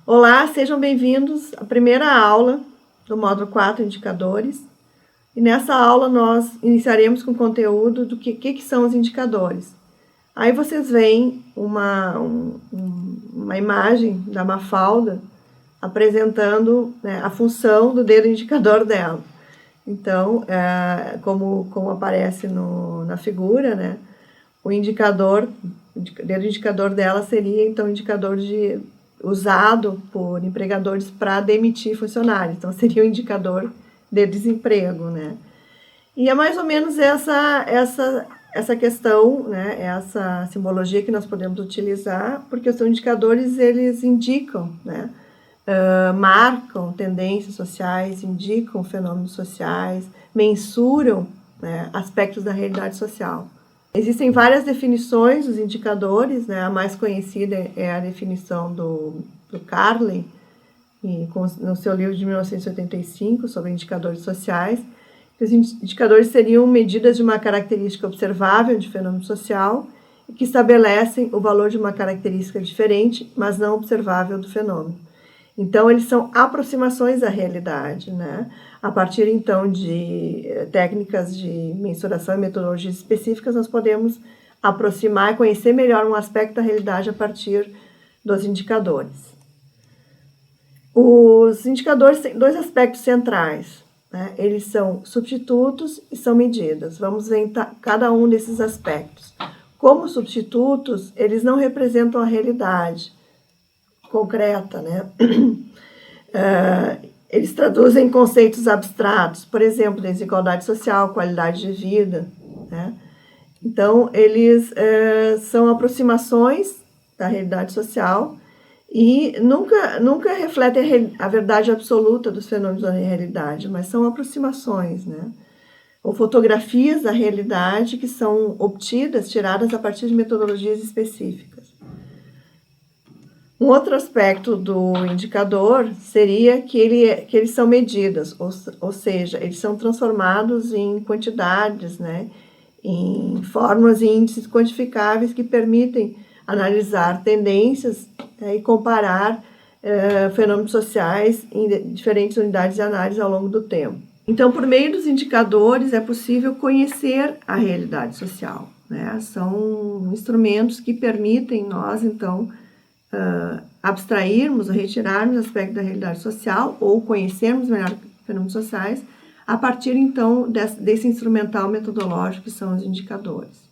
Olá, sejam bem-vindos à primeira aula do módulo 4, indicadores. E nessa aula nós iniciaremos com o conteúdo do que são os indicadores. Aí vocês veem uma imagem da Mafalda apresentando, né, a função do dedo indicador dela. Então, como aparece na figura, né, o dedo indicador dela seria, então, indicador usado por empregadores para demitir funcionários. Então, seria o indicador de desemprego, né? E é mais ou menos essa questão, né? Essa simbologia que nós podemos utilizar, porque os indicadores, eles indicam, né? Marcam tendências sociais, indicam fenômenos sociais, mensuram, né, aspectos da realidade social. Existem várias definições dos indicadores, né? A mais conhecida é a definição do Carley, no seu livro de 1985, sobre indicadores sociais. Os indicadores seriam medidas de uma característica observável de fenômeno social e que estabelecem o valor de uma característica diferente, mas não observável do fenômeno. Então, eles são aproximações da realidade, né? A partir, então, de técnicas de mensuração e metodologias específicas, nós podemos aproximar e conhecer melhor um aspecto da realidade a partir dos indicadores. Os indicadores têm dois aspectos centrais, né? Eles são substitutos e são medidas. Vamos ver cada um desses aspectos. Como substitutos, eles não representam a realidade concreta, né? Eles traduzem conceitos abstratos, por exemplo, desigualdade social, qualidade de vida, né? Então, eles são aproximações da realidade social e nunca refletem a verdade absoluta dos fenômenos da realidade, mas são aproximações, né? Ou fotografias da realidade que são obtidas, tiradas a partir de metodologias específicas. Um outro aspecto do indicador seria que eles são medidas, ou seja, eles são transformados em quantidades, né, em fórmulas e índices quantificáveis que permitem analisar tendências, e comparar fenômenos sociais em diferentes unidades de análise ao longo do tempo. Então, por meio dos indicadores, é possível conhecer a realidade social, né? São instrumentos que permitem nós, então, abstrairmos ou retirarmos aspectos da realidade social ou conhecermos melhor fenômenos sociais a partir, então, desse instrumental metodológico que são os indicadores.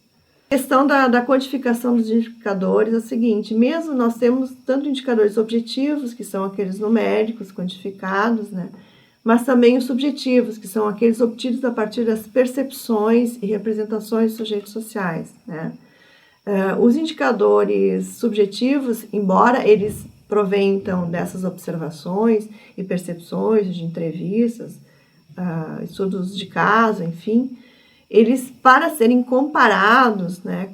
A questão da quantificação dos indicadores é o seguinte: mesmo nós temos tanto indicadores objetivos, que são aqueles numéricos, quantificados, né, mas também os subjetivos, que são aqueles obtidos a partir das percepções e representações de sujeitos sociais, né. Os indicadores subjetivos, embora eles provenham, então, dessas observações e percepções de entrevistas, estudos de caso, enfim, eles, para serem comparados, né,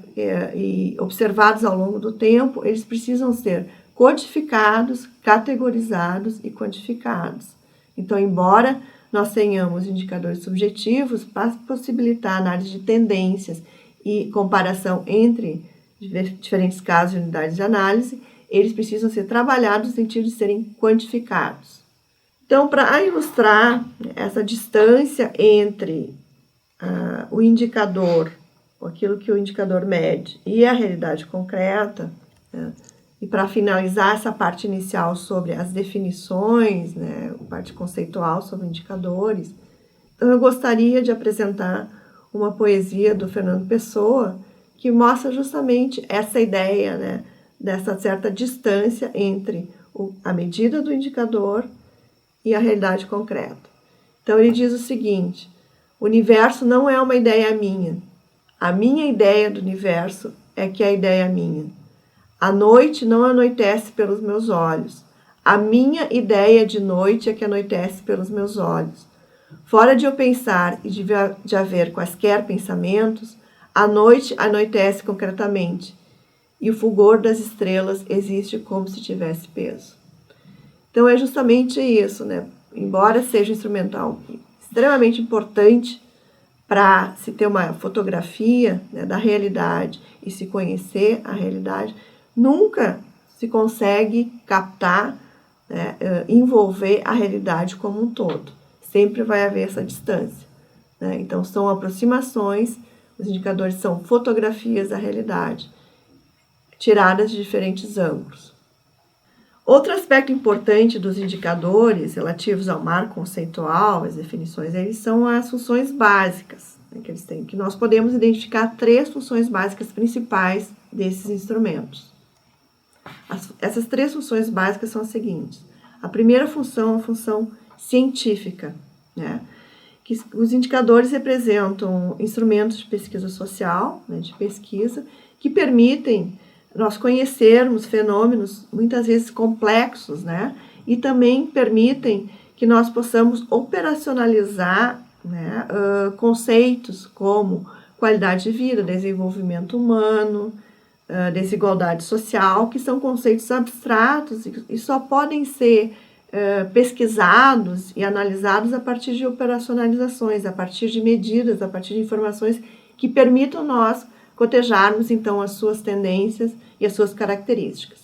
e observados ao longo do tempo, eles precisam ser codificados, categorizados e quantificados. Então, embora nós tenhamos indicadores subjetivos, para possibilitar a análise de tendências e comparação entre diferentes casos e unidades de análise, eles precisam ser trabalhados no sentido de serem quantificados. Então, para ilustrar essa distância entre o indicador, aquilo que o indicador mede, e a realidade concreta, né, e para finalizar essa parte inicial sobre as definições, né, a parte conceitual sobre indicadores, então eu gostaria de apresentar uma poesia do Fernando Pessoa que mostra justamente essa ideia, né, dessa certa distância entre a medida do indicador e a realidade concreta. Então ele diz o seguinte: o universo não é uma ideia minha. A minha ideia do universo é que a ideia é minha. A noite não anoitece pelos meus olhos. A minha ideia de noite é que anoitece pelos meus olhos. Fora de eu pensar e de haver quaisquer pensamentos, a noite anoitece concretamente, e o fulgor das estrelas existe como se tivesse peso. Então é justamente isso, né? Embora seja um instrumental extremamente importante para se ter uma fotografia, né, da realidade e se conhecer a realidade, nunca se consegue captar né, envolver a realidade como um todo. Sempre vai haver essa distância, né? Então, são aproximações, os indicadores são fotografias da realidade, tiradas de diferentes ângulos. Outro aspecto importante dos indicadores relativos ao marco conceitual, as definições, eles são as funções básicas, né, que eles têm, que nós podemos identificar 3 funções básicas principais desses instrumentos. Essas 3 funções básicas são as seguintes. A primeira função é a função científica, né, que os indicadores representam instrumentos de pesquisa social, né, de pesquisa, que permitem nós conhecermos fenômenos muitas vezes complexos, né? E também permitem que nós possamos operacionalizar, né, conceitos como qualidade de vida, desenvolvimento humano, desigualdade social, que são conceitos abstratos e só podem ser pesquisados e analisados a partir de operacionalizações, a partir de medidas, a partir de informações que permitam nós cotejarmos, então, as suas tendências e as suas características.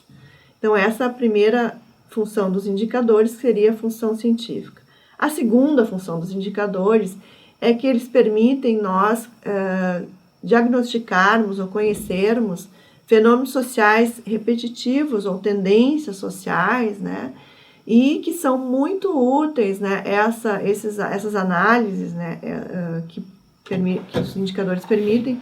Então, essa é a primeira função dos indicadores, que seria a função científica. A segunda função dos indicadores é que eles permitem nós diagnosticarmos ou conhecermos fenômenos sociais repetitivos ou tendências sociais, né? E que são muito úteis, né? Essas análises, né? Que os indicadores permitem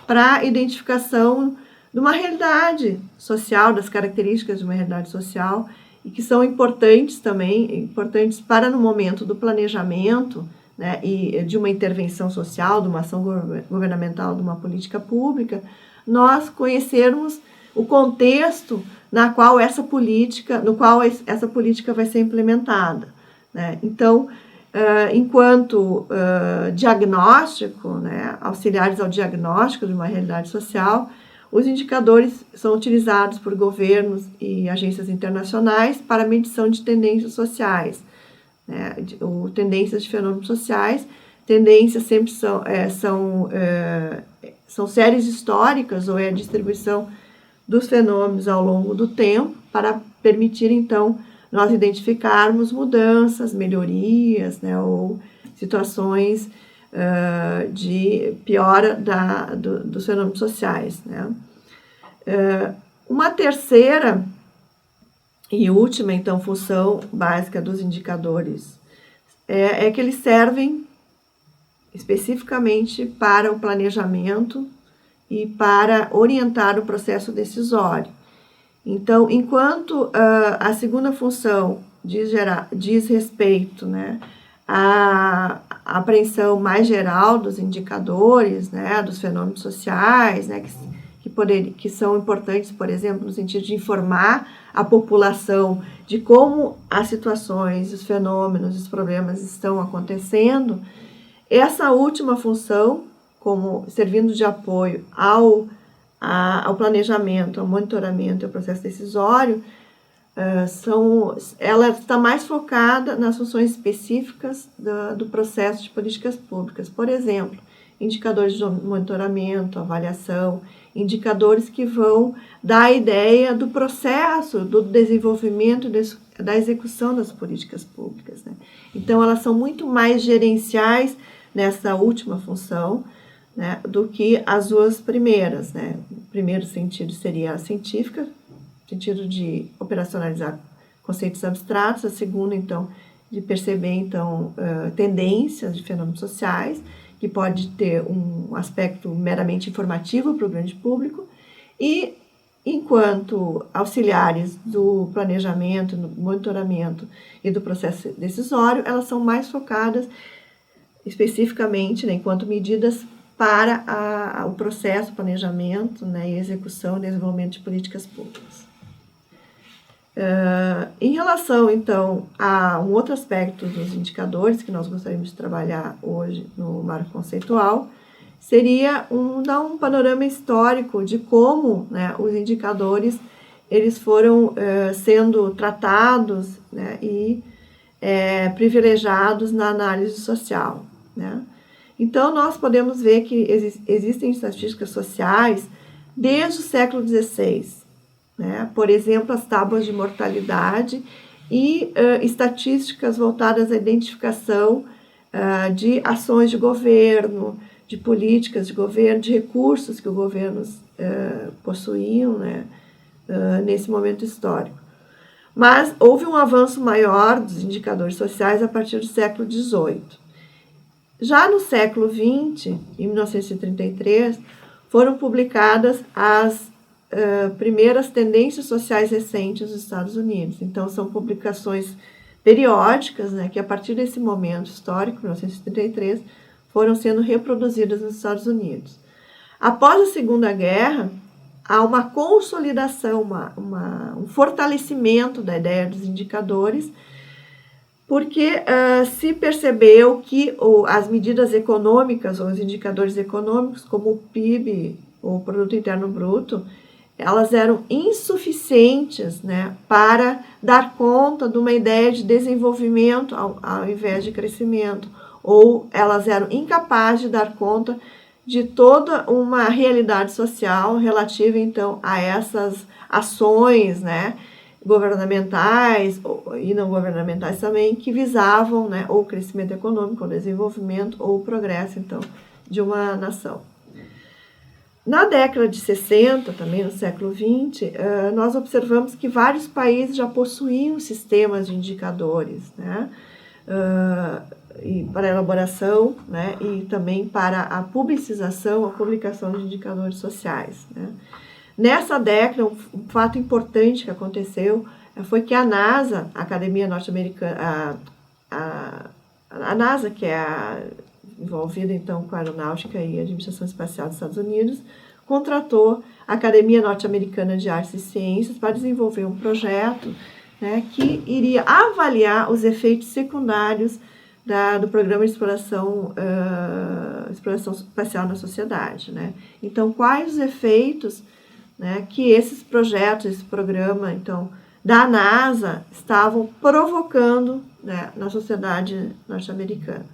para a identificação de uma realidade social, das características de uma realidade social, e que são importantes também, importantes para no momento do planejamento, né, e de uma intervenção social, de uma ação governamental, de uma política pública, nós conhecermos o contexto no qual essa política vai ser implementada, né? Então, enquanto diagnóstico, né, auxiliares ao diagnóstico de uma realidade social, os indicadores são utilizados por governos e agências internacionais para medição de tendências sociais, né, ou tendências de fenômenos sociais. Tendências sempre são séries históricas, ou é a distribuição dos fenômenos ao longo do tempo, para permitir, então, nós identificarmos mudanças, melhorias, né, ou situações de piora dos fenômenos sociais, né. Uma terceira e última, então, função básica dos indicadores é que eles servem especificamente para o planejamento e para orientar o processo decisório. Então, enquanto a segunda função diz respeito, né, à apreensão mais geral dos indicadores, né, dos fenômenos sociais, né, que são importantes, por exemplo, no sentido de informar a população de como as situações, os fenômenos, os problemas estão acontecendo, essa última função, como servindo de apoio ao planejamento, ao monitoramento e ao processo decisório, ela está mais focada nas funções específicas do processo de políticas públicas. Por exemplo, indicadores de monitoramento, avaliação, indicadores que vão dar a ideia do processo, do desenvolvimento, da execução das políticas públicas, né? Então, elas são muito mais gerenciais nessa última função, né, do que as duas primeiras, né? O primeiro sentido seria a científica, sentido de operacionalizar conceitos abstratos. A segunda, então, de perceber, então, tendências de fenômenos sociais, que pode ter um aspecto meramente informativo para o grande público, e, enquanto auxiliares do planejamento, do monitoramento e do processo decisório, elas são mais focadas especificamente, né, enquanto medidas para o processo, planejamento, né, e execução e desenvolvimento de políticas públicas. Em relação, então, a um outro aspecto dos indicadores que nós gostaríamos de trabalhar hoje no marco conceitual, seria dar um panorama histórico de como, né, os indicadores eles foram sendo tratados, né, e privilegiados na análise social, né? Então, nós podemos ver que existem estatísticas sociais desde o século XVI. Né? Por exemplo, as tábuas de mortalidade, e estatísticas voltadas à identificação de ações de governo, de políticas de governo, de recursos que os governos possuíam, né, nesse momento histórico. Mas houve um avanço maior dos indicadores sociais a partir do século XVIII. Já no século XX, em 1933, foram publicadas as primeiras tendências sociais recentes dos Estados Unidos. Então, são publicações periódicas, né, que a partir desse momento histórico, 1933, foram sendo reproduzidas nos Estados Unidos. Após a Segunda Guerra, há uma consolidação, um fortalecimento da ideia dos indicadores, porque se percebeu que as medidas econômicas, ou os indicadores econômicos, como o PIB, o Produto Interno Bruto, elas eram insuficientes, né, para dar conta de uma ideia de desenvolvimento ao invés de crescimento, ou elas eram incapazes de dar conta de toda uma realidade social relativa, então, a essas ações, né, governamentais e não governamentais também, que visavam, né, ou o crescimento econômico, o desenvolvimento, ou o progresso, então, de uma nação. Na década de 60, também no século XX, nós observamos que vários países já possuíam sistemas de indicadores, né, e para a elaboração, né, e também para a publicização, a publicação de indicadores sociais, né. Nessa década, um fato importante que aconteceu foi que a NASA, a Academia Norte-Americana, a NASA, que é envolvida então com a aeronáutica e a administração espacial dos Estados Unidos, contratou a Academia Norte-Americana de Artes e Ciências para desenvolver um projeto, né, que iria avaliar os efeitos secundários do programa de exploração espacial na sociedade, né? Então, quais os efeitos, né, que esses projetos, esse programa, então, da NASA estavam provocando, né, na sociedade norte-americana.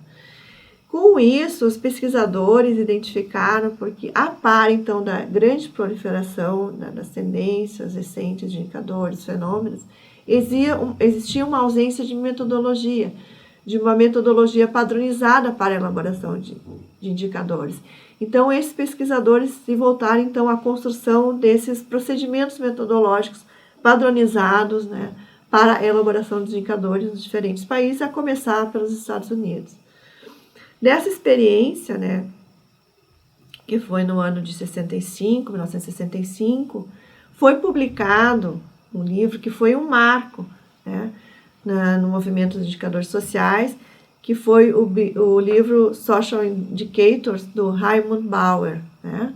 Com isso, os pesquisadores identificaram, porque a par, então, da grande proliferação, né, das tendências recentes de indicadores, fenômenos, existia uma ausência de metodologia, de uma metodologia padronizada para a elaboração de indicadores. Então, esses pesquisadores se voltaram, então, à construção desses procedimentos metodológicos padronizados, né, para a elaboração de indicadores nos diferentes países, a começar pelos Estados Unidos. Nessa experiência, né, que foi no ano de 1965, foi publicado um livro que foi um marco, né, no movimento dos indicadores sociais, que foi o livro Social Indicators, do Raymond Bauer, né?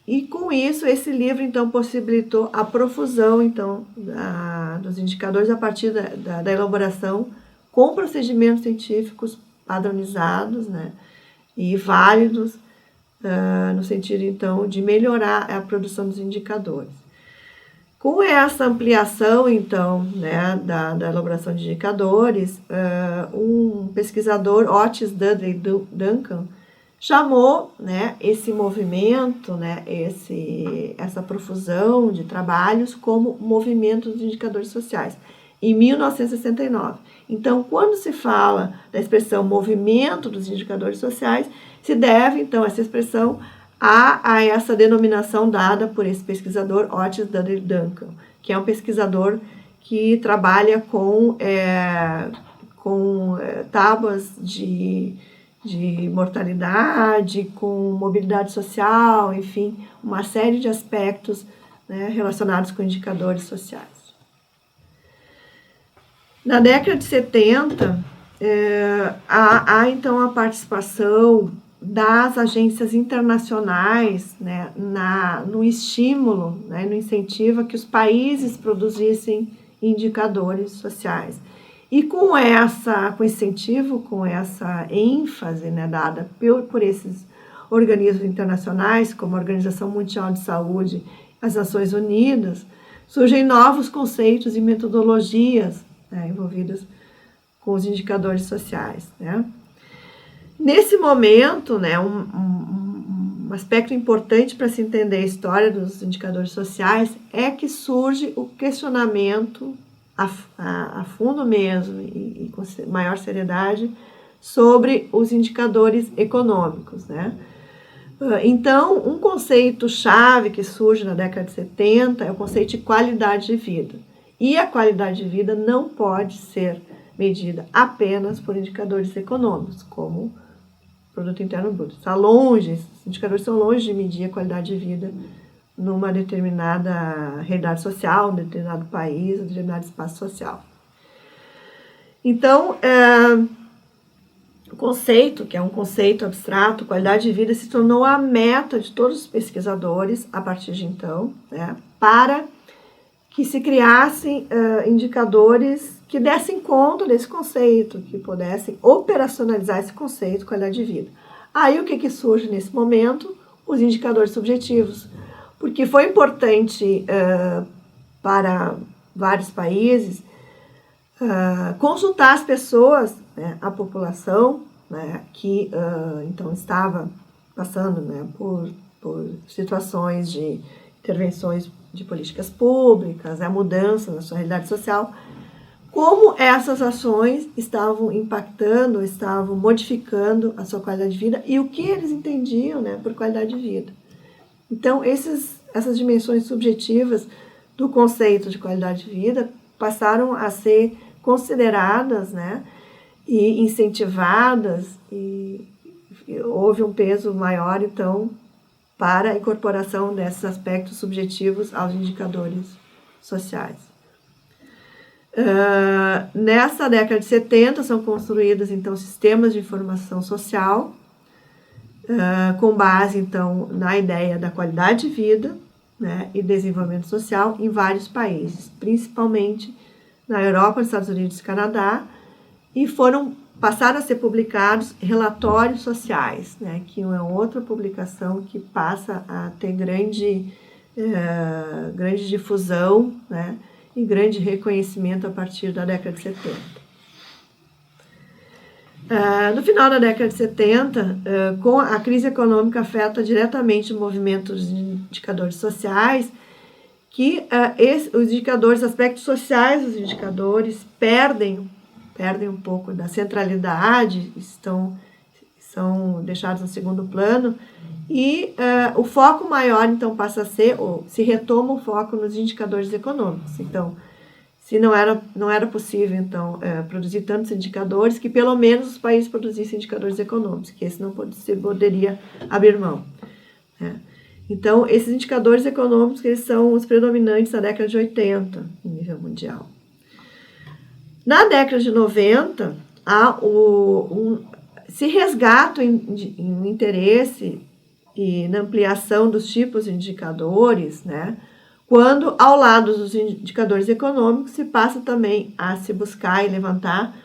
E com isso, esse livro, então, possibilitou a profusão, então, dos indicadores a partir da elaboração com procedimentos científicos padronizados, né, e válidos, no sentido, então, de melhorar a produção dos indicadores. Com essa ampliação, então, né, da elaboração de indicadores, um pesquisador, Otis Dudley Duncan, chamou, né, esse movimento, né, essa profusão de trabalhos como movimento dos indicadores sociais, em 1969. Então, quando se fala da expressão movimento dos indicadores sociais, se deve, então, essa expressão a essa denominação dada por esse pesquisador, Otis Dudley Duncan, que é um pesquisador que trabalha com tábuas de mortalidade, com mobilidade social, enfim, uma série de aspectos, né, relacionados com indicadores sociais. Na década de 70, há então a participação das agências internacionais, né, no estímulo, né, no incentivo a que os países produzissem indicadores sociais. E com esse incentivo, com essa ênfase, né, dada por esses organismos internacionais, como a Organização Mundial de Saúde, as Nações Unidas, surgem novos conceitos e metodologias, né, envolvidas com os indicadores sociais, né. Nesse momento, né, uma aspecto importante para se entender a história dos indicadores sociais é que surge o questionamento a fundo mesmo e com maior seriedade sobre os indicadores econômicos, né? Então, um conceito-chave que surge na década de 70 é o conceito de qualidade de vida. E a qualidade de vida não pode ser medida apenas por indicadores econômicos, como Produto Interno Bruto. Está longe, esses indicadores estão longe de medir a qualidade de vida numa determinada realidade social, um determinado país, um determinado espaço social. Então, o conceito, que é um conceito abstrato, qualidade de vida, se tornou a meta de todos os pesquisadores a partir de então, né, para que se criassem indicadores que dessem conta desse conceito, que pudessem operacionalizar esse conceito, qualidade de vida. Aí o que surge nesse momento? Os indicadores subjetivos, porque foi importante para vários países consultar as pessoas, né, a população, né, que então estava passando, né, por situações de intervenções de políticas públicas, a mudança na sua realidade social, como essas ações estavam impactando, estavam modificando a sua qualidade de vida e o que eles entendiam, né, por qualidade de vida. Então, essas dimensões subjetivas do conceito de qualidade de vida passaram a ser consideradas, né, e incentivadas, e houve um peso maior, então, para a incorporação desses aspectos subjetivos aos indicadores sociais. Nessa década de 70 são construídos, então, sistemas de informação social, com base, então, na ideia da qualidade de vida, né, e desenvolvimento social em vários países, principalmente na Europa, nos Estados Unidos e Canadá, e passaram a ser publicados relatórios sociais, né, que é outra publicação que passa a ter grande difusão, né, e grande reconhecimento a partir da década de 70. No final da década de 70, com a crise econômica afeta diretamente o movimento dos indicadores sociais, que os indicadores, aspectos sociais dos indicadores perdem um pouco da centralidade, são deixados no segundo plano, e o foco maior, então, passa a ser, ou se retoma o foco nos indicadores econômicos. Então, se não era possível, então, produzir tantos indicadores, que pelo menos os países produzissem indicadores econômicos, que esse não se poderia abrir mão, né? Então, esses indicadores econômicos, eles são os predominantes na década de 80, em nível mundial. Na década de 90, se resgata um interesse e na ampliação dos tipos de indicadores, né, quando, ao lado dos indicadores econômicos, se passa também a se buscar e levantar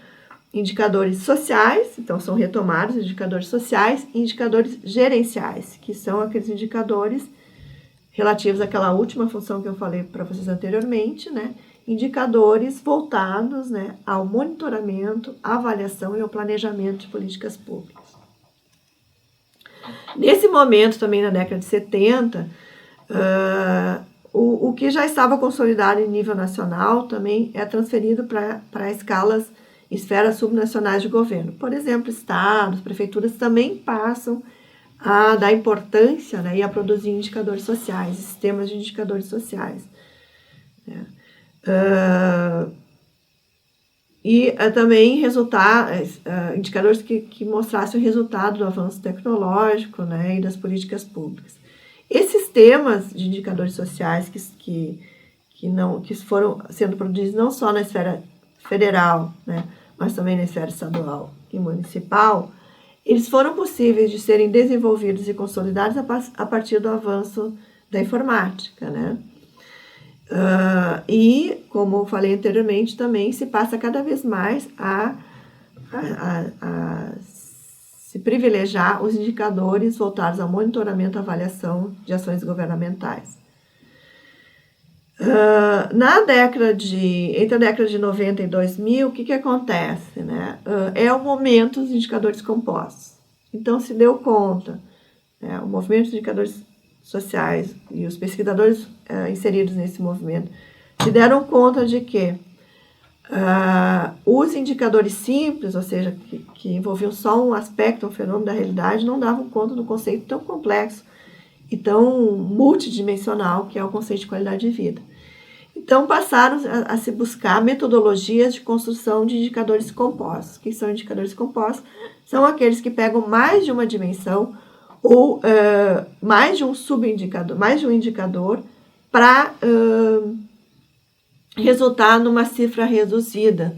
indicadores sociais, então são retomados indicadores sociais e indicadores gerenciais, que são aqueles indicadores relativos àquela última função que eu falei para vocês anteriormente, né, indicadores voltados, né, ao monitoramento, avaliação e ao planejamento de políticas públicas. Nesse momento, também na década de 70, o que já estava consolidado em nível nacional também é transferido para esferas subnacionais de governo. Por exemplo, estados, prefeituras também passam a dar importância, né, e a produzir indicadores sociais, sistemas de indicadores sociais, né. Também indicadores que mostrassem o resultado do avanço tecnológico, né, e das políticas públicas. Esses sistemas de indicadores sociais que foram sendo produzidos não só na esfera federal, né, mas também na esfera estadual e municipal, eles foram possíveis de serem desenvolvidos e consolidados a partir do avanço da informática, né? E, como eu falei anteriormente, também se passa cada vez mais a se privilegiar os indicadores voltados ao monitoramento e avaliação de ações governamentais. Entre a década de 90 e 2000, o que acontece, né? É o momento dos indicadores compostos. Então, se deu conta né, o movimento de indicadores sociais e os pesquisadores inseridos nesse movimento se deram conta de que os indicadores simples, ou seja, que envolviam só um aspecto, um fenômeno da realidade, não davam conta do conceito tão complexo e tão multidimensional que é o conceito de qualidade de vida. Então, passaram a se buscar metodologias de construção de indicadores compostos. O que são indicadores compostos? São aqueles que pegam mais de uma dimensão ou mais de um subindicador, mais de um indicador para resultar numa cifra reduzida,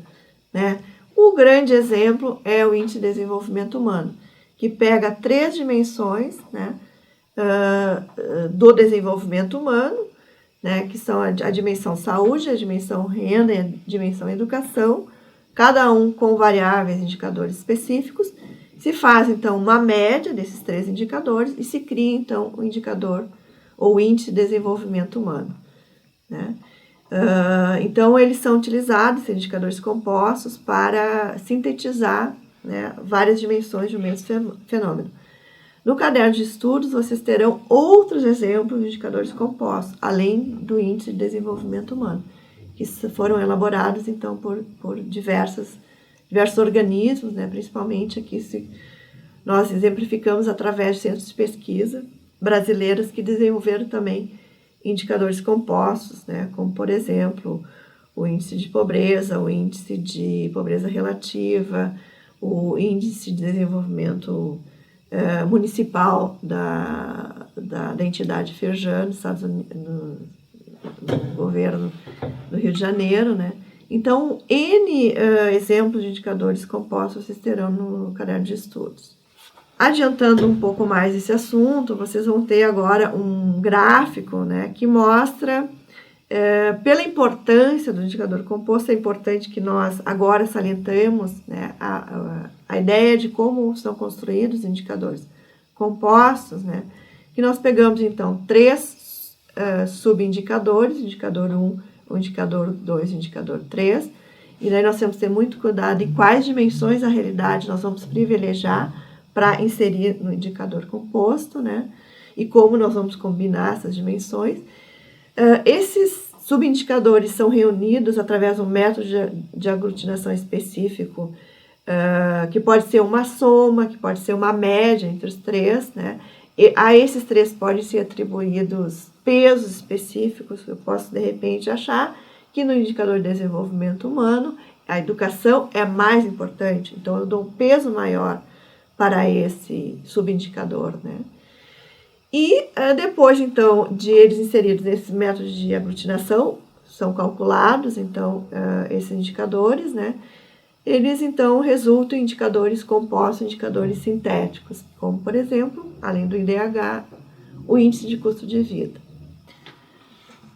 né? O grande exemplo é o Índice de Desenvolvimento Humano, que pega 3 dimensões, né, do desenvolvimento humano, né, que são a dimensão saúde, a dimensão renda e a dimensão educação, cada um com variáveis e indicadores específicos. Se faz, então, uma média desses 3 indicadores e se cria, então, o indicador ou Índice de Desenvolvimento Humano, né? Então, eles são utilizados, esses indicadores compostos, para sintetizar, né, várias dimensões de um mesmo fenômeno. No caderno de estudos, vocês terão outros exemplos de indicadores compostos, além do Índice de Desenvolvimento Humano, que foram elaborados, então, por diversos organismos, né, principalmente aqui nós exemplificamos através de centros de pesquisa brasileiros que desenvolveram também indicadores compostos, né, como, por exemplo, o índice de pobreza, o índice de pobreza relativa, o índice de desenvolvimento municipal da entidade Firjan, nos Estados Unidos, no governo do Rio de Janeiro, né? Então, N exemplos de indicadores compostos vocês terão no caderno de estudos. Adiantando um pouco mais esse assunto, vocês vão ter agora um gráfico, né, que mostra, pela importância do indicador composto, é importante que nós agora salientemos, né, a ideia de como são construídos os indicadores compostos, né, que nós pegamos, então, 3 subindicadores, indicador 1, o indicador 2 e o indicador 3, e daí nós temos que ter muito cuidado em quais dimensões da realidade nós vamos privilegiar para inserir no indicador composto, né? E como nós vamos combinar essas dimensões. Esses subindicadores são reunidos através de um método de aglutinação específico, que pode ser uma soma, que pode ser uma média entre os 3, né? E a esses 3 podem ser atribuídos pesos específicos. Eu posso, de repente, achar que no indicador de desenvolvimento humano, a educação é mais importante, então eu dou um peso maior para esse subindicador, né? E depois, então, de eles inseridos nesse método de aglutinação, são calculados, então, esses indicadores, né? Eles, então, resultam em indicadores compostos, indicadores sintéticos, como, por exemplo, além do IDH, o índice de custo de vida.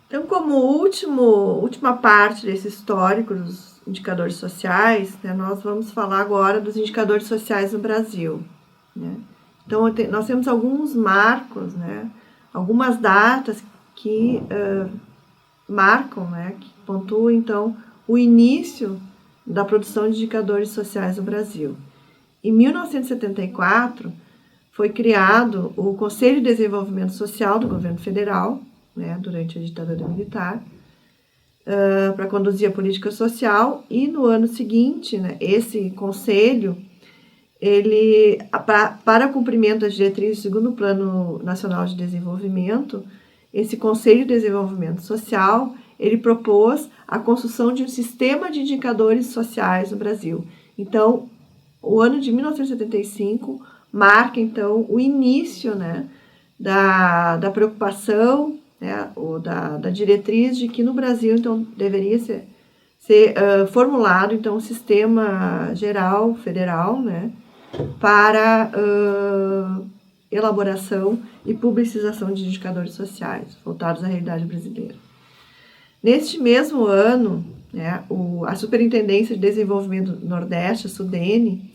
Então, como última parte desse histórico dos indicadores sociais, né, nós vamos falar agora dos indicadores sociais no Brasil, né? Então, nós temos alguns marcos, né, algumas datas que marcam, né, que pontuam, então, o início da produção de indicadores sociais no Brasil. Em 1974, foi criado o Conselho de Desenvolvimento Social do Governo Federal, né, durante a ditadura militar, para conduzir a política social, e no ano seguinte, né, esse conselho, ele, para cumprimento das diretrizes do segundo Plano Nacional de Desenvolvimento, esse Conselho de Desenvolvimento Social, ele propôs a construção de um sistema de indicadores sociais no Brasil. Então, o ano de 1975 marca, então, o início, né, da preocupação, né, da diretriz de que no Brasil, então, deveria ser formulado, então, um sistema geral, federal, né, para elaboração e publicização de indicadores sociais voltados à realidade brasileira. Neste mesmo ano, né, a Superintendência de Desenvolvimento do Nordeste, a SUDENE,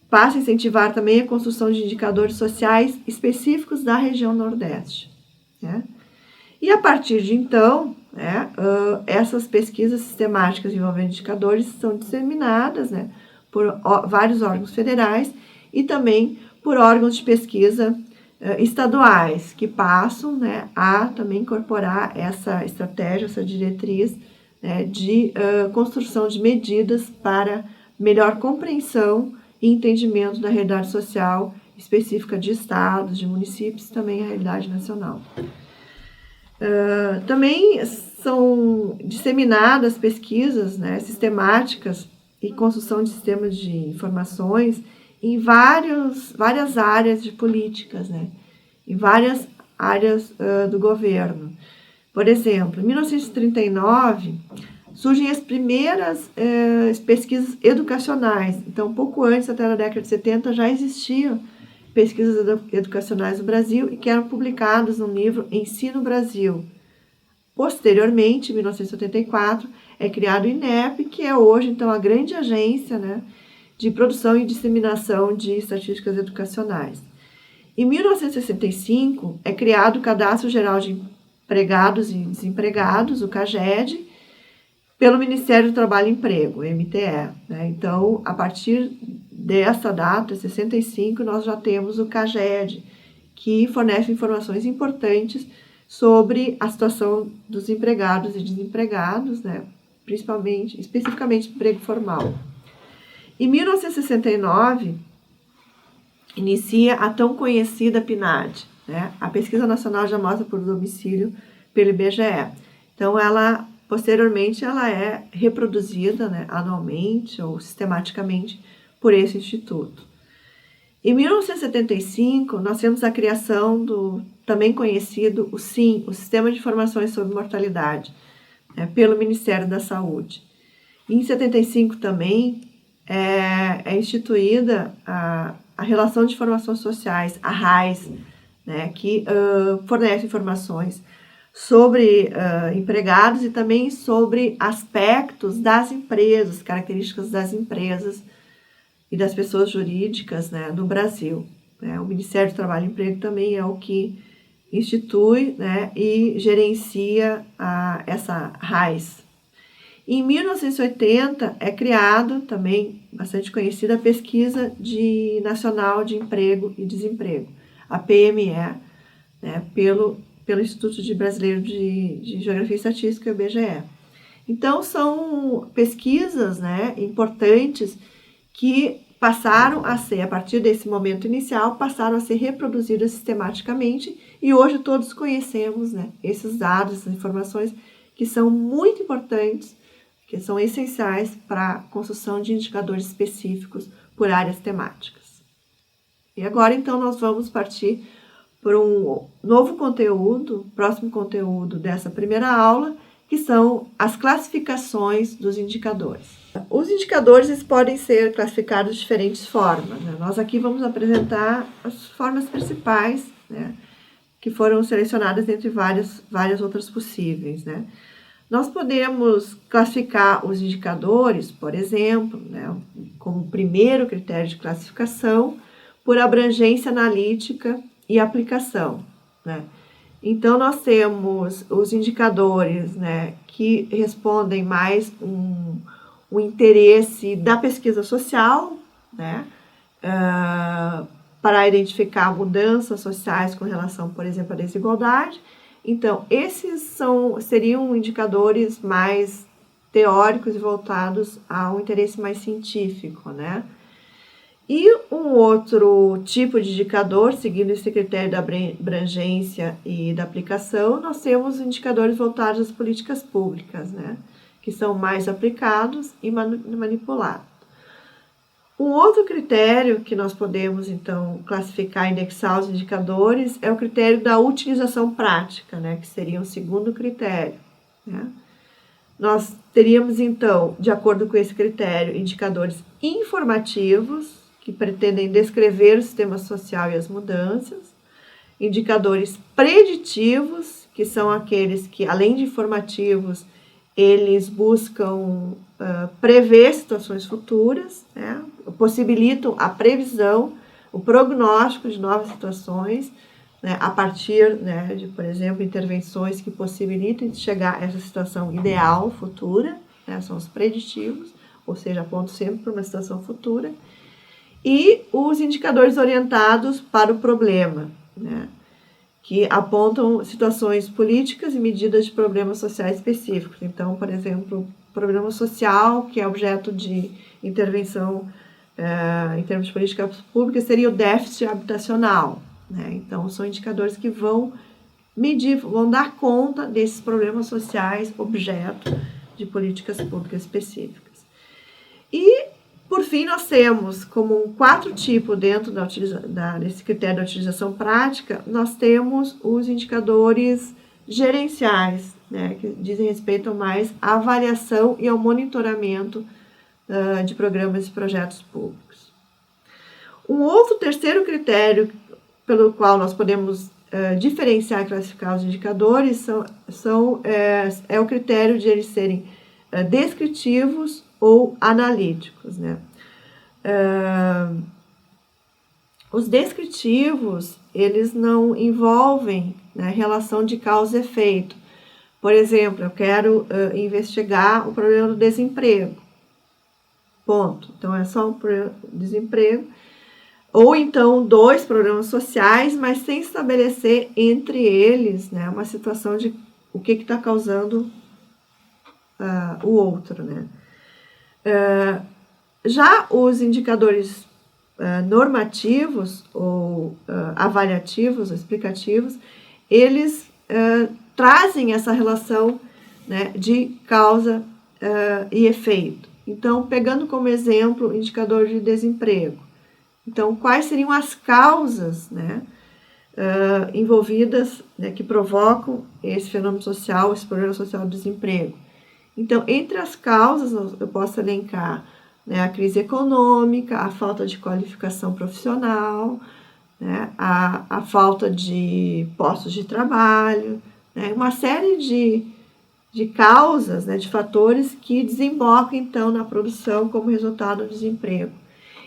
passa a incentivar também a construção de indicadores sociais específicos da região Nordeste, né? E a partir de então, né, essas pesquisas sistemáticas envolvendo indicadores são disseminadas, né, por vários órgãos federais e também por órgãos de pesquisa estaduais, que passam, né, a também incorporar essa estratégia, essa diretriz, né, de construção de medidas para melhor compreensão e entendimento da realidade social específica de estados, de municípios e também a realidade nacional. Também são disseminadas pesquisas, né, sistemáticas e construção de sistemas de informações em várias áreas de políticas, né, em várias áreas do governo. Por exemplo, em 1939, surgem as primeiras pesquisas educacionais. Então, pouco antes, até na década de 70, já existiam pesquisas educacionais no Brasil e que eram publicadas no livro Ensino Brasil. Posteriormente, em 1974, é criado o INEP, que é hoje, então, a grande agência, né, de produção e disseminação de estatísticas educacionais. Em 1965, é criado o Cadastro Geral de Empregados e Desempregados, o CAGED, pelo Ministério do Trabalho e Emprego, MTE. Né? Então, a partir dessa data, 65, nós já temos o CAGED, que fornece informações importantes sobre a situação dos empregados e desempregados, né? Especificamente emprego formal. Em 1969, inicia a tão conhecida PNAD, né? A Pesquisa Nacional de Amostra por Domicílio pelo IBGE. Então, posteriormente, ela é reproduzida, né, anualmente ou sistematicamente por esse instituto. Em 1975, nós temos a criação do também conhecido o SIM, o Sistema de Informações sobre Mortalidade, né, pelo Ministério da Saúde. Em 75 também é instituída a Relação de Informações Sociais, a RAIS, né, que fornece informações sobre empregados e também sobre aspectos das empresas, características das empresas e das pessoas jurídicas, né, no Brasil. Né? O Ministério do Trabalho e Emprego também é o que institui, né, e gerencia essa RAIS. Em 1980 é criado, também bastante conhecida, a Pesquisa Nacional de Emprego e Desemprego, a PME, né, pelo Instituto Brasileiro de Geografia e Estatística, o IBGE. Então, são pesquisas, né, importantes que passaram a ser, a partir desse momento inicial, passaram a ser reproduzidas sistematicamente e hoje todos conhecemos, né, esses dados, essas informações que são muito importantes, que são essenciais para a construção de indicadores específicos por áreas temáticas. E agora, então, nós vamos partir para um novo conteúdo, próximo conteúdo dessa primeira aula, que são as classificações dos indicadores. Os indicadores podem ser classificados de diferentes formas. Né? Nós aqui vamos apresentar as formas principais, né, que foram selecionadas entre várias outras possíveis. Né? Nós podemos classificar os indicadores, por exemplo, né, como primeiro critério de classificação, por abrangência analítica e aplicação. Né? Então, nós temos os indicadores, né, que respondem mais o interesse da pesquisa social, né, para identificar mudanças sociais com relação, por exemplo, à desigualdade. Então, esses seriam indicadores mais teóricos e voltados a um interesse mais científico, né? E um outro tipo de indicador, seguindo esse critério da abrangência e da aplicação, nós temos indicadores voltados às políticas públicas, né? Que são mais aplicados e manipulados. Um outro critério que nós podemos, então, classificar e indexar os indicadores é o critério da utilização prática, né, que seria um segundo critério. Né? Nós teríamos, então, de acordo com esse critério, indicadores informativos, que pretendem descrever o sistema social e as mudanças, indicadores preditivos, que são aqueles que, além de informativos, eles buscam prever situações futuras, né? Possibilitam a previsão, o prognóstico de novas situações, né? A partir, né, de, por exemplo, intervenções que possibilitem chegar a essa situação ideal futura, né? São os preditivos, ou seja, apontam sempre para uma situação futura, e os indicadores orientados para o problema, né, que apontam situações políticas e medidas de problemas sociais específicos. Então, por exemplo, problema social, que é objeto de intervenção em termos de políticas públicas, seria o déficit habitacional, né? Então, são indicadores que vão medir, vão dar conta desses problemas sociais, objeto de políticas públicas específicas. E, por fim, nós temos como um quarto tipo dentro desse critério da utilização prática, nós temos os indicadores gerenciais, né, que dizem respeito mais à avaliação e ao monitoramento de programas e projetos públicos. Um outro terceiro critério pelo qual nós podemos diferenciar e classificar os indicadores é o critério de eles serem descritivos ou analíticos, né? Os descritivos, eles não envolvem, né, relação de causa e efeito. Por exemplo, eu quero investigar o problema do desemprego. Ponto. Então, é só um problema do desemprego. Ou então, 2 problemas sociais, mas sem estabelecer entre eles, né, uma situação de o que está causando o outro, né? Já os indicadores normativos ou avaliativos, ou explicativos, eles trazem essa relação, né, de causa e efeito. Então, pegando como exemplo o indicador de desemprego. Então, quais seriam as causas, né, envolvidas, né, que provocam esse fenômeno social, esse problema social do desemprego? Então, entre as causas, eu posso elencar, né, a crise econômica, a falta de qualificação profissional, né, a falta de postos de trabalho, né, uma série de causas, né, de fatores que desembocam, então, na produção como resultado do desemprego.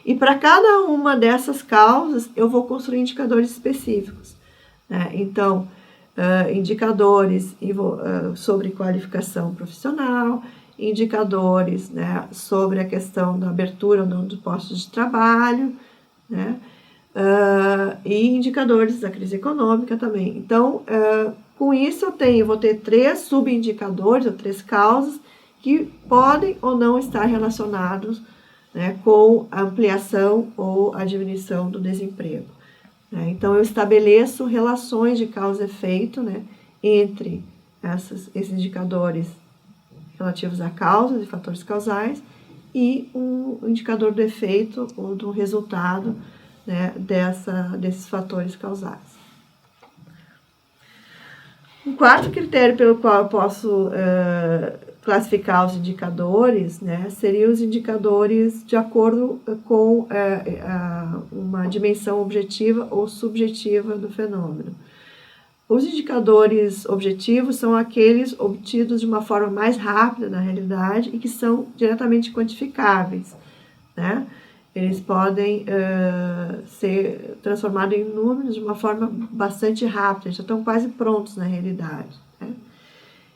E para cada uma dessas causas, eu vou construir indicadores específicos, né? Então, indicadores sobre qualificação profissional, indicadores, né, sobre a questão da abertura ou não dos postos de trabalho, né, e indicadores da crise econômica também. Então, com isso eu vou ter 3 subindicadores, ou 3 causas, que podem ou não estar relacionados, né, com a ampliação ou a diminuição do desemprego. Né? Então, eu estabeleço relações de causa e efeito, né, entre esses indicadores relativos a causas e fatores causais e um indicador do efeito ou do resultado, né, desses fatores causais. Um quarto critério pelo qual eu posso classificar os indicadores, né, seriam os indicadores de acordo com uma dimensão objetiva ou subjetiva do fenômeno. Os indicadores objetivos são aqueles obtidos de uma forma mais rápida na realidade e que são diretamente quantificáveis, né? Eles podem ser transformados em números de uma forma bastante rápida, já estão quase prontos na realidade, né?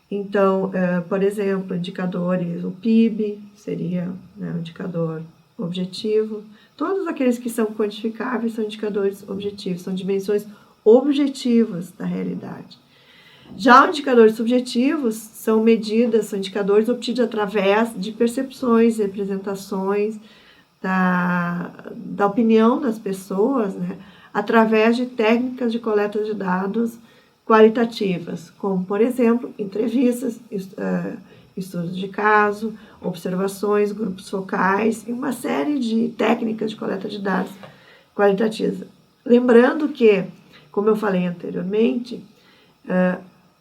Então, por exemplo, indicadores, o PIB seria, né, um indicador objetivo. Todos aqueles que são quantificáveis são indicadores objetivos, são dimensões objetivas da realidade. Já os indicadores subjetivos são indicadores obtidos através de percepções, representações da opinião das pessoas, né, através de técnicas de coleta de dados qualitativas, como, por exemplo, entrevistas, estudos de caso, observações, grupos focais e uma série de técnicas de coleta de dados qualitativas. Lembrando que, como eu falei anteriormente,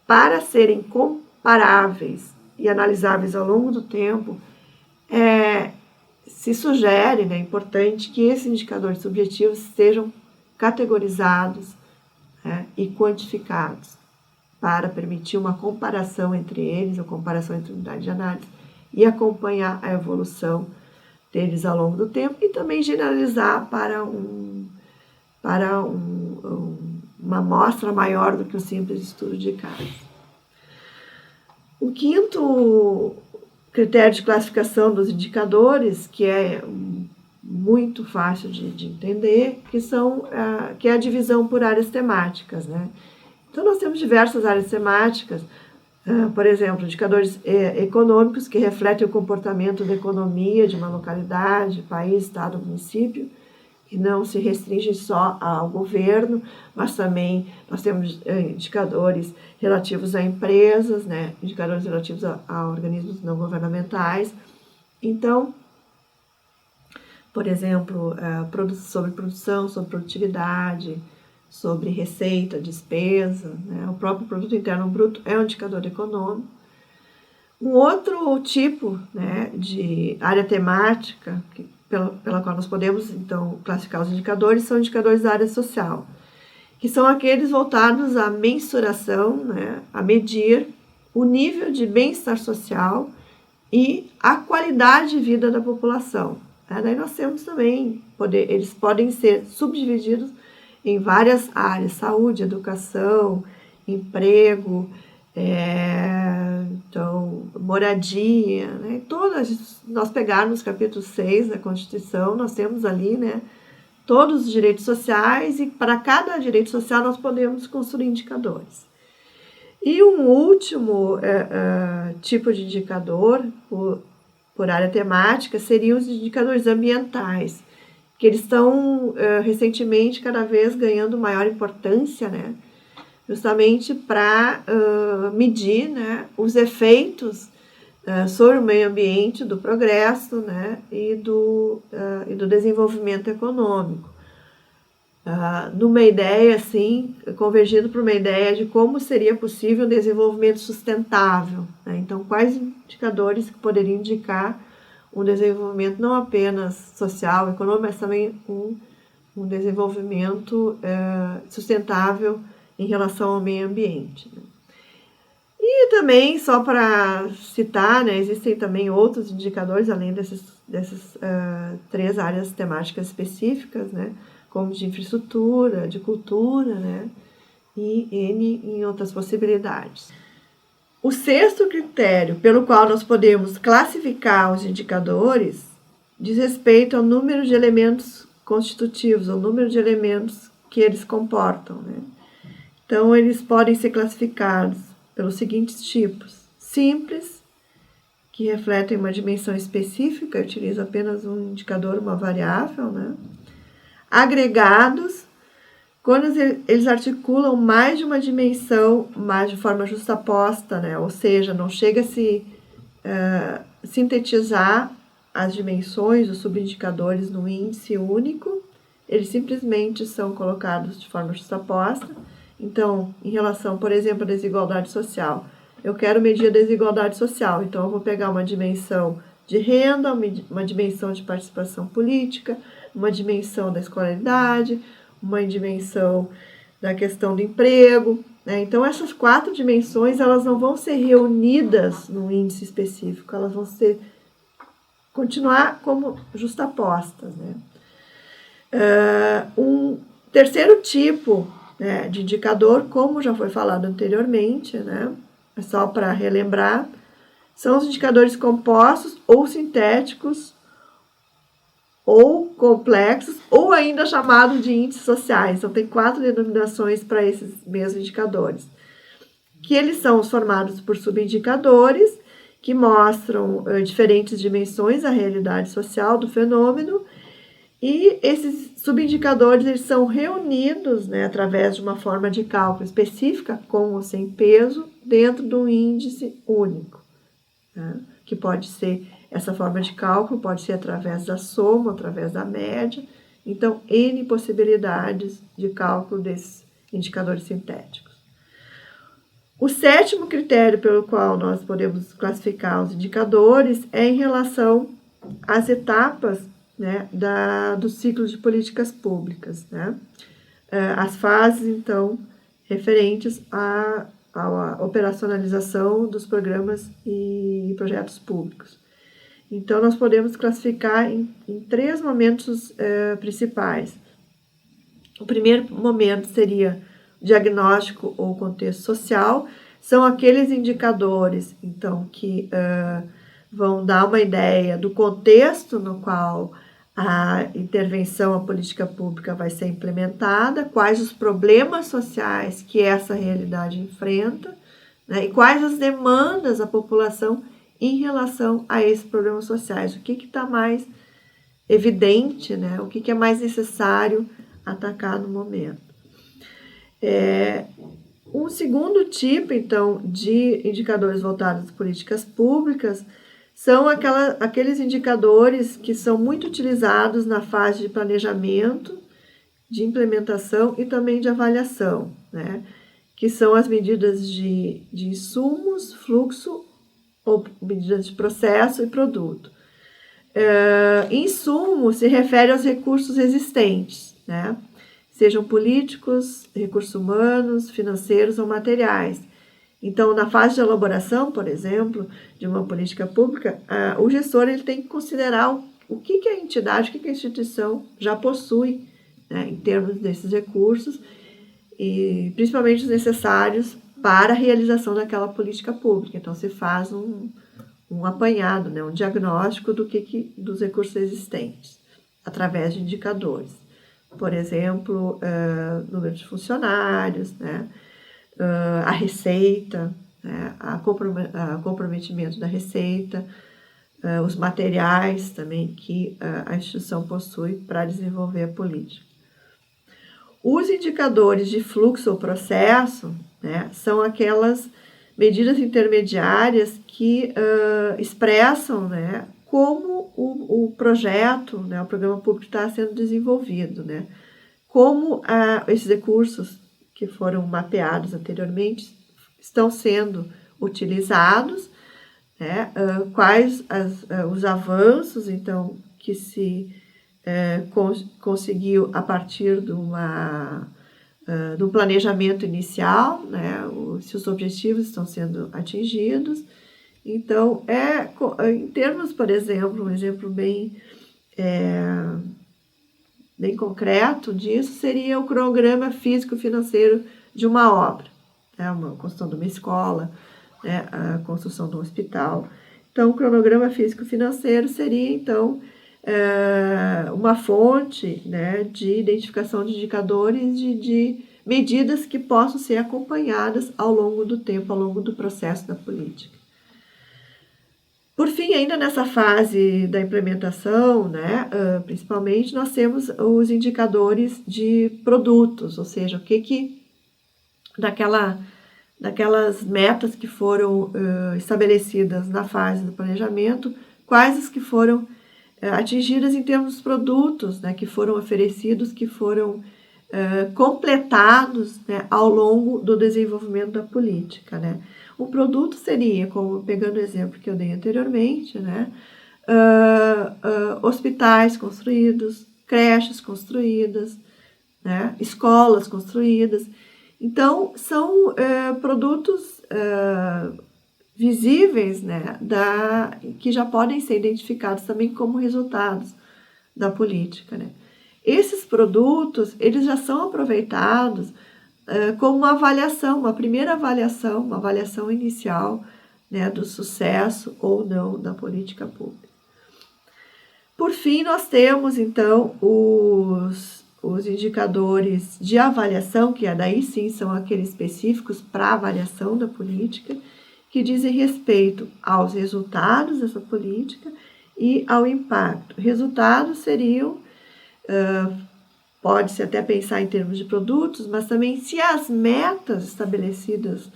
para serem comparáveis e analisáveis ao longo do tempo, se sugere, né, é importante que esses indicadores subjetivos sejam categorizados, né, e quantificados para permitir uma comparação entre eles, a comparação entre unidades de análise e acompanhar a evolução deles ao longo do tempo e também generalizar para uma amostra maior do que o simples estudo de caso. O quinto critério de classificação dos indicadores, que é muito fácil de entender, que é a divisão por áreas temáticas, né? Então, nós temos diversas áreas temáticas, por exemplo, indicadores econômicos que refletem o comportamento da economia de uma localidade, país, estado, município, que não se restringe só ao governo, mas também nós temos indicadores relativos a empresas, né? Indicadores relativos a organismos não governamentais. Então, por exemplo, sobre produção, sobre produtividade, sobre receita, despesa, né? O próprio produto interno bruto é um indicador econômico. Um outro tipo, né, de área temática pela qual nós podemos, então, classificar os indicadores são indicadores da área social, que são aqueles voltados à mensuração, né, a medir o nível de bem-estar social e a qualidade de vida da população. Daí nós temos também, eles podem ser subdivididos em várias áreas: saúde, educação, emprego, então, moradia, né? Todas, nós pegarmos capítulo 6 da Constituição, nós temos ali, né, todos os direitos sociais, e para cada direito social nós podemos construir indicadores. E um último tipo de indicador por área temática seriam os indicadores ambientais, que eles estão recentemente cada vez ganhando maior importância, né, justamente para medir, né, os efeitos sobre o meio ambiente do progresso, né, e do desenvolvimento econômico. Numa ideia, assim, convergindo para uma ideia de como seria possível um desenvolvimento sustentável, né? Então, quais indicadores que poderiam indicar um desenvolvimento não apenas social, econômico, mas também um desenvolvimento sustentável em relação ao meio ambiente, né? E também, só para citar, né, existem também outros indicadores, além dessas 3 áreas temáticas específicas, né, como de infraestrutura, de cultura, né, e em outras possibilidades. O 6º critério pelo qual nós podemos classificar os indicadores diz respeito ao número de elementos constitutivos, ao número de elementos que eles comportam, né? Então, eles podem ser classificados pelos seguintes tipos: simples, que refletem uma dimensão específica, utiliza apenas um indicador, uma variável, né? Agregados, quando eles articulam mais de uma dimensão, mas de forma justaposta, né? Ou seja, não chega a se sintetizar as dimensões, os subindicadores num índice único, eles simplesmente são colocados de forma justaposta. Então, em relação, por exemplo, à desigualdade social, eu quero medir a desigualdade social, então eu vou pegar uma dimensão de renda, uma dimensão de participação política, uma dimensão da escolaridade, uma dimensão da questão do emprego, né? Então, essas 4 dimensões, elas não vão ser reunidas num índice específico, elas vão continuar como justapostas, né? Um terceiro tipo, né, de indicador, como já foi falado anteriormente, né, só para relembrar, são os indicadores compostos ou sintéticos ou complexos, ou ainda chamados de índices sociais. Então, tem 4 denominações para esses mesmos indicadores, que eles são formados por subindicadores, que mostram diferentes dimensões da realidade social do fenômeno, e esses subindicadores eles são reunidos, né, através de uma forma de cálculo específica, com ou sem peso, dentro de um índice único, né, que pode ser, essa forma de cálculo pode ser através da soma, através da média. Então, N possibilidades de cálculo desses indicadores sintéticos. O 7º critério pelo qual nós podemos classificar os indicadores é em relação às etapas, né, do ciclo de políticas públicas, né? As fases, então, referentes à operacionalização dos programas e projetos públicos. Então, nós podemos classificar em 3 momentos principais. O primeiro momento seria diagnóstico ou contexto social, são aqueles indicadores, então, que vão dar uma ideia do contexto no qual a intervenção, a política pública vai ser implementada, quais os problemas sociais que essa realidade enfrenta, né, e quais as demandas da população em relação a esses problemas sociais, o que está mais evidente, né, o que é mais necessário atacar no momento. Um segundo tipo, então, de indicadores voltados às políticas públicas são aqueles indicadores que são muito utilizados na fase de planejamento, de implementação e também de avaliação, né? Que são as medidas de insumos, fluxo, ou medidas de processo e produto. Insumo se refere aos recursos existentes, né? Sejam políticos, recursos humanos, financeiros ou materiais. Então, na fase de elaboração, por exemplo, de uma política pública, o gestor ele tem que considerar o que a entidade, o que a instituição já possui, né, em termos desses recursos, e principalmente os necessários para a realização daquela política pública. Então, se faz um apanhado, né, um diagnóstico dos recursos existentes, através de indicadores. Por exemplo, número de funcionários, né, a receita, né, o comprometimento da receita, os materiais também que a instituição possui para desenvolver a política. Os indicadores de fluxo ou processo, né, são aquelas medidas intermediárias que expressam, né, como o projeto, né, o programa público está sendo desenvolvido, né, como esses recursos que foram mapeados anteriormente estão sendo utilizados, né, quais os avanços, então, que se conseguiu a partir do planejamento inicial, né, se os objetivos estão sendo atingidos. Então, em termos, por exemplo, um exemplo bem concreto disso seria o cronograma físico-financeiro de uma obra, né, uma construção de uma escola, né, a construção de um hospital. Então, o cronograma físico-financeiro seria, então, uma fonte, né, de identificação de indicadores de medidas que possam ser acompanhadas ao longo do tempo, ao longo do processo da política. Por fim, ainda nessa fase da implementação, né, principalmente, nós temos os indicadores de produtos, ou seja, o que daquelas metas que foram estabelecidas na fase do planejamento, quais as que foram atingidas em termos dos produtos, né, que foram oferecidos, que foram completados, né, ao longo do desenvolvimento da política, né. Um produto seria, como pegando o exemplo que eu dei anteriormente, né, hospitais construídos, creches construídas, né, escolas construídas. Então, são produtos visíveis, né, que já podem ser identificados também como resultados da política, né. Esses produtos, eles já são aproveitados como uma avaliação, uma primeira avaliação, uma avaliação inicial, né, do sucesso ou não da política pública. Por fim, nós temos, então, os indicadores de avaliação, que daí sim são aqueles específicos para avaliação da política, que dizem respeito aos resultados dessa política e ao impacto. Resultados seriam, pode-se até pensar em termos de produtos, mas também se as metas estabelecidas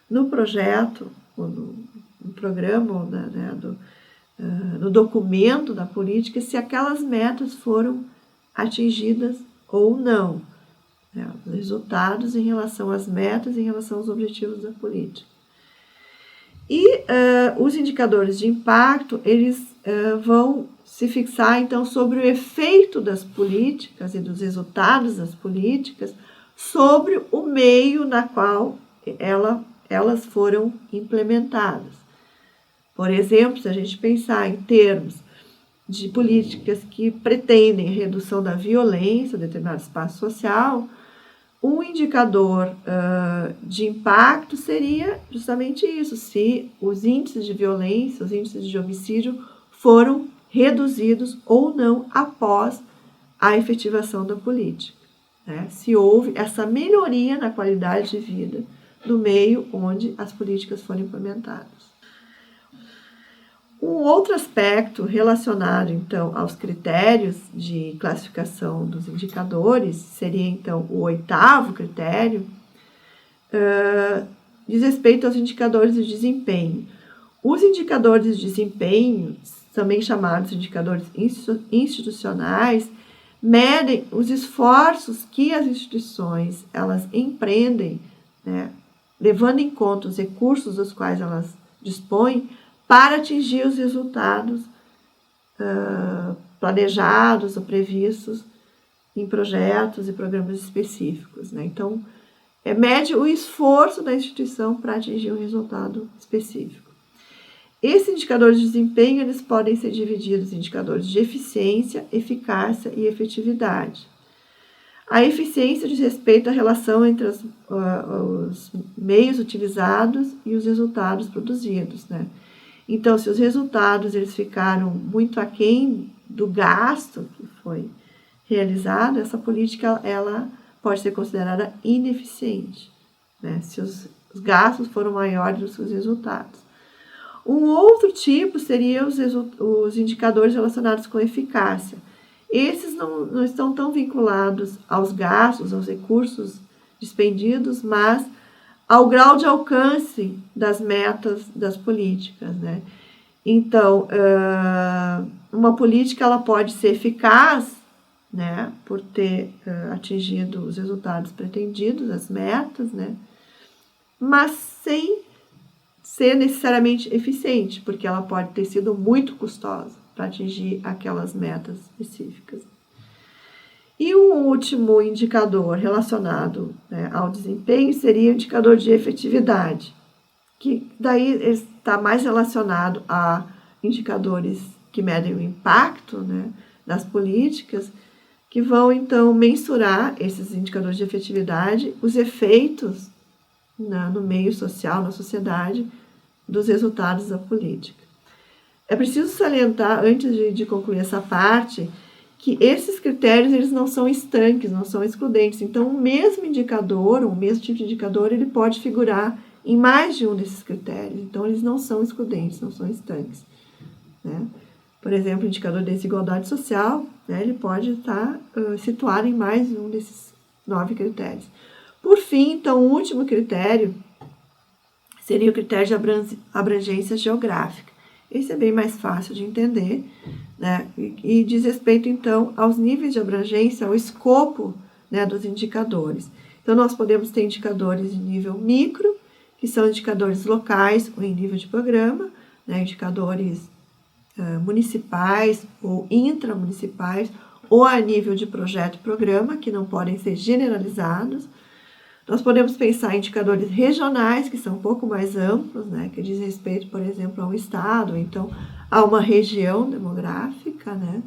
no projeto, ou no programa, ou no documento da política, se aquelas metas foram atingidas ou não, né, os resultados em relação às metas, em relação aos objetivos da política. E os indicadores de impacto, eles vão se fixar, então, sobre o efeito das políticas e dos resultados das políticas sobre o meio na qual elas foram implementadas. Por exemplo, se a gente pensar em termos de políticas que pretendem a redução da violência em determinado espaço social, um indicador de impacto seria justamente isso, se os índices de violência, os índices de homicídio foram reduzidos ou não após a efetivação da política, né? Se houve essa melhoria na qualidade de vida do meio onde as políticas foram implementadas. Um outro aspecto relacionado, então, aos critérios de classificação dos indicadores, seria, então, o 8º critério, diz respeito aos indicadores de desempenho. Os indicadores de desempenho, também chamados indicadores institucionais, medem os esforços que as instituições elas empreendem, né, levando em conta os recursos dos quais elas dispõem para atingir os resultados planejados ou previstos em projetos e programas específicos, né? Então, mede o esforço da instituição para atingir um resultado específico. Esses indicadores de desempenho eles podem ser divididos em indicadores de eficiência, eficácia e efetividade. A eficiência diz respeito à relação entre os meios utilizados e os resultados produzidos, né? Então, se os resultados eles ficaram muito aquém do gasto que foi realizado, essa política ela pode ser considerada ineficiente, né? Se os gastos foram maiores do que os resultados. Um outro tipo seria os indicadores relacionados com eficácia. Esses não estão tão vinculados aos gastos, aos recursos dispendidos, mas ao grau de alcance das metas das políticas, né? Então, uma política ela pode ser eficaz, né, por ter atingido os resultados pretendidos, as metas, né, mas sem ser necessariamente eficiente, porque ela pode ter sido muito custosa para atingir aquelas metas específicas. E um último indicador relacionado, né, ao desempenho seria o indicador de efetividade, que daí está mais relacionado a indicadores que medem o impacto, né, das políticas, que vão então mensurar esses indicadores de efetividade, os efeitos, né, no meio social, na sociedade, dos resultados da política. É preciso salientar, antes de concluir essa parte, que esses critérios eles não são estanques, não são excludentes. Então, o mesmo indicador, o mesmo tipo de indicador, ele pode figurar em mais de um desses critérios. Então, eles não são excludentes, não são estanques, né? Por exemplo, o indicador de desigualdade social, né, ele pode estar situado em mais de um desses 9 critérios. Por fim, então, o último critério seria o critério de abrangência geográfica. Esse é bem mais fácil de entender, né? E diz respeito, então, aos níveis de abrangência, ao escopo, né, dos indicadores. Então, nós podemos ter indicadores de nível micro, que são indicadores locais ou em nível de programa, né, indicadores municipais ou intramunicipais, ou a nível de projeto e programa, que não podem ser generalizados. Nós podemos pensar em indicadores regionais, que são um pouco mais amplos, né, que diz respeito, por exemplo, a um estado, então, a uma região demográfica, né,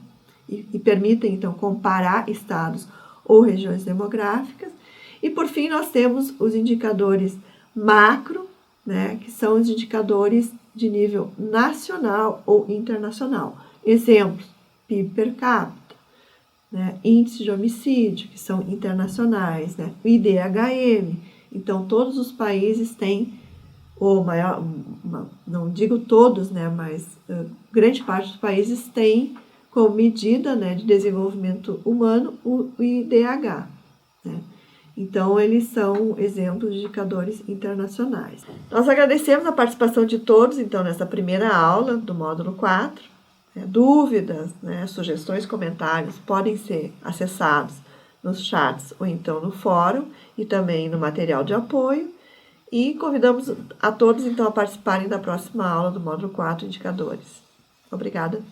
e permitem, então, comparar estados ou regiões demográficas. E, por fim, nós temos os indicadores macro, né, que são os indicadores de nível nacional ou internacional. Exemplos, PIB per capita, né, índice de homicídio, que são internacionais, né, o IDHM. Então, todos os países têm, ou maior, não digo todos, né, mas grande parte dos países tem como medida, né, de desenvolvimento humano o IDH, né. Então, eles são exemplos de indicadores internacionais. Nós agradecemos a participação de todos, então, nessa primeira aula do módulo 4. Dúvidas, né, sugestões, comentários podem ser acessados nos chats ou então no fórum e também no material de apoio. E convidamos a todos, então, a participarem da próxima aula do módulo 4, Indicadores. Obrigada.